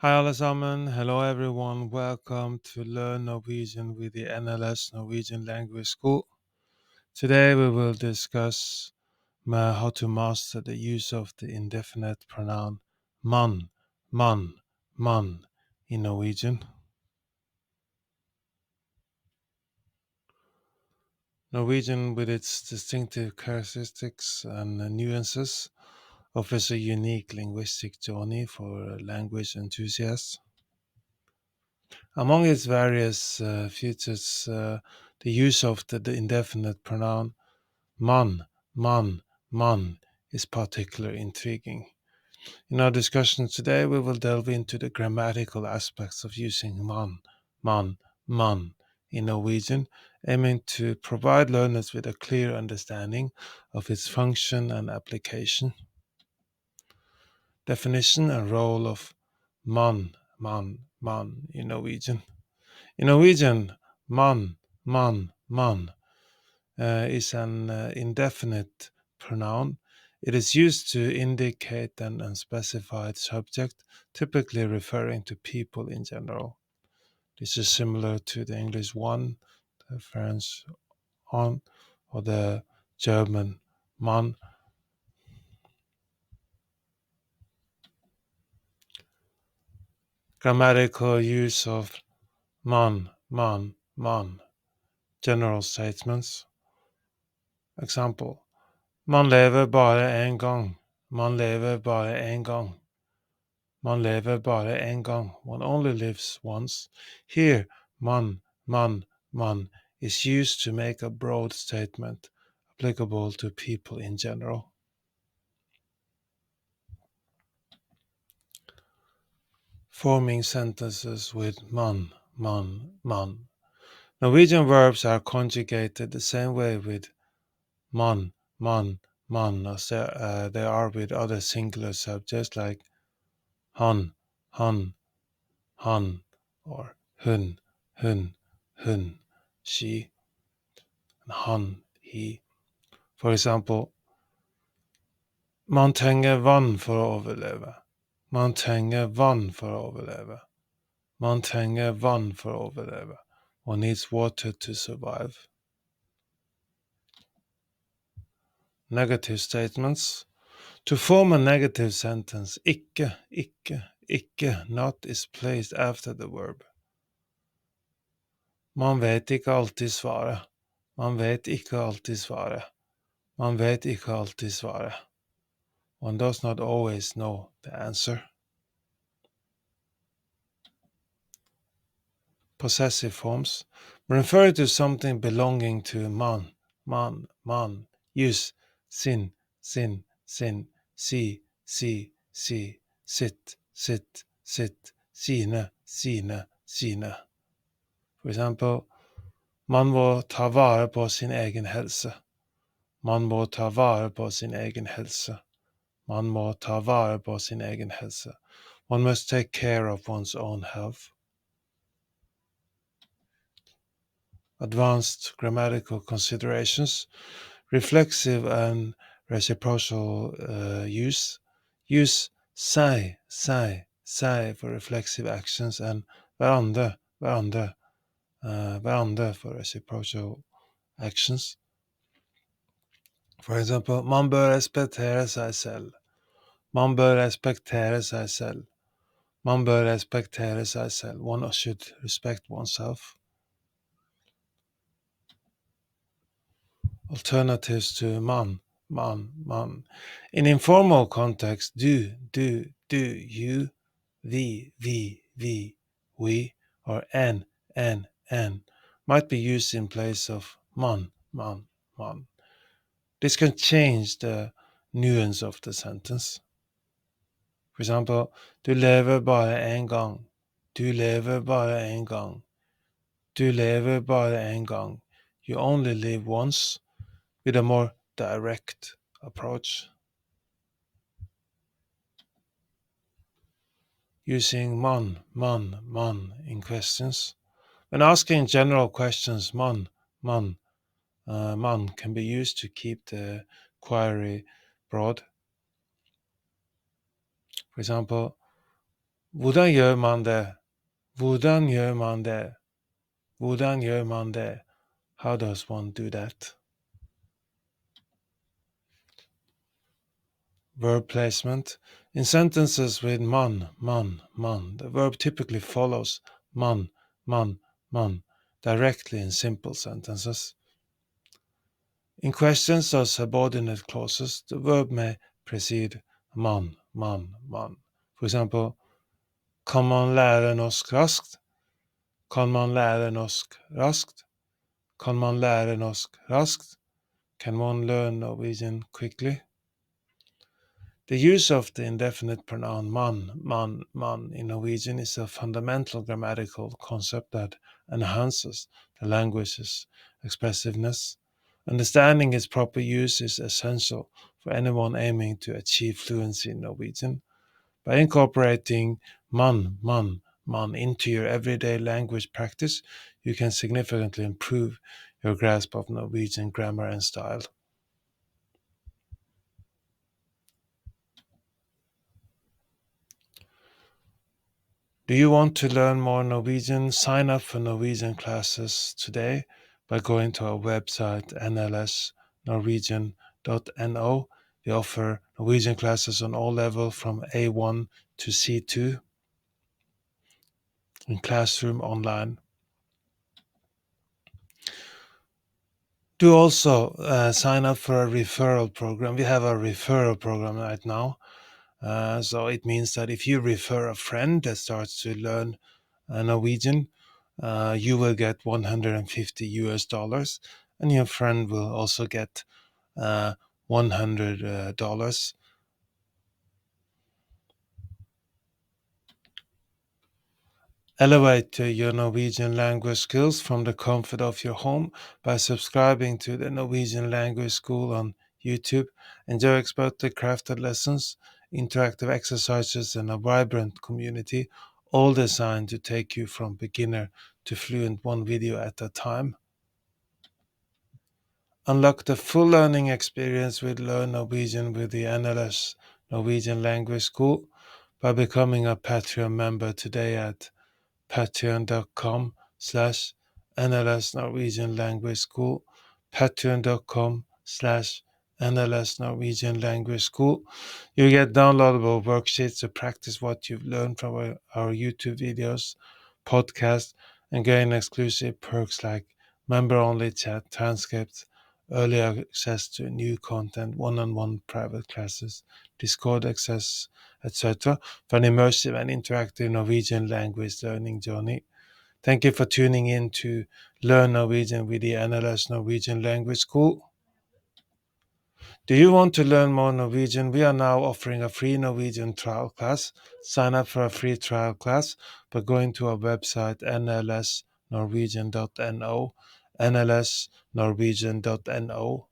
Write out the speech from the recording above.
Hi allesammans, hello everyone, welcome to Learn Norwegian with the NLS Norwegian Language School. Today we will discuss how to master the use of the indefinite pronoun man, man in Norwegian. Norwegian, with its distinctive characteristics and nuances, offers a unique linguistic journey for language enthusiasts. Among its various features, the use of the indefinite pronoun man, man is particularly intriguing. In our discussion today, we will delve into the grammatical aspects of using man in Norwegian, aiming to provide learners with a clear understanding of its function and application. Definition and role of man in Norwegian. In Norwegian, man is an indefinite pronoun. It is used to indicate an unspecified subject, typically referring to people in general. This is similar to the English one, the French on, or the German man. Grammatical use of man. General statements. Example. Man lever bare en gang. Man lever bare en gang. Man lever bare en gang. One only lives once. Here, man is used to make a broad statement applicable to people in general. Forming sentences with man. Norwegian verbs are conjugated the same way with man, as they are with other singular subjects like han, han, or hun, she, and han, he. For example, man trenger vann for å overleve. Man trenger vann for å overleve. Man trenger vann for å overleve. One needs water to survive. Negative statements. To form a negative sentence, ikke, not is placed after the verb. Man vet ikke alltid svaret. Man vet ikke alltid svaret. Man vet ikke alltid svaret. One does not always know the answer. Possessive forms. Refer to something belonging to man. Use sin, si, sit, sine. For example, man må ta vare på sin egen helse. Man må ta vare på sin egen helse. Man må ta vare på sin egen helse. One must take care of one's own health. Advanced grammatical considerations. Reflexive and reciprocal use. Use seg for reflexive actions and hverandre for reciprocal actions. For example, man bør respektere seg selv. Man bør respektere seg selv. Man bør respektere seg selv. One should respect oneself. Alternatives to man. In informal context, do, you, we, or an might be used in place of man. This can change the nuance of the sentence. For example, du lever bare en gang. Du lever bare en gang. Du lever bare en gang. You only live once, with a more direct approach. Using man in questions. When asking general questions, man can be used to keep the query broad. For example, Hvordan gjør man det? Hvordan gjør man det? Hvordan gjør man det? How does one do that? Verb placement. In sentences with man, the verb typically follows man, directly in simple sentences. In questions or subordinate clauses, the verb may precede man. For example, kan man lære norsk raskt? Kan man lære norsk raskt? Kan man lære norsk raskt? Can one learn Norwegian quickly? The use of the indefinite pronoun man in Norwegian is a fundamental grammatical concept that enhances the language's expressiveness. Understanding its proper use is essential for anyone aiming to achieve fluency in Norwegian. By incorporating man into your everyday language practice, you can significantly improve your grasp of Norwegian grammar and style. Do you want to learn more Norwegian? Sign up for Norwegian classes today by going to our website nlsnorwegian.no. We offer Norwegian classes on all levels from A1 to C2 in classroom online. Do also sign up for a referral program. We have a referral program right now. So it means that if you refer a friend that starts to learn Norwegian, you will get $150 and your friend will also get $100. Elevate your Norwegian language skills from the comfort of your home by subscribing to the Norwegian Language School on YouTube. Enjoy expertly crafted lessons, interactive exercises, and a vibrant community, all designed to take you from beginner to fluent one video at a time. Unlock the full learning experience with Learn Norwegian with the NLS Norwegian Language School by becoming a Patreon member today at patreon.com/NLS Norwegian Language School, patreon.com/NLS Norwegian Language School. You get downloadable worksheets to practice what you've learned from our YouTube videos, podcasts, and gain exclusive perks like member-only chat transcripts, early access to new content, one-on-one private classes, Discord access, etc. for an immersive and interactive Norwegian language learning journey. Thank you for tuning in to Learn Norwegian with the NLS Norwegian Language School. Do you want to learn more Norwegian? We are now offering a free Norwegian trial class. Sign up for a free trial class by going to our website nlsnorwegian.no, nlsnorwegian.no.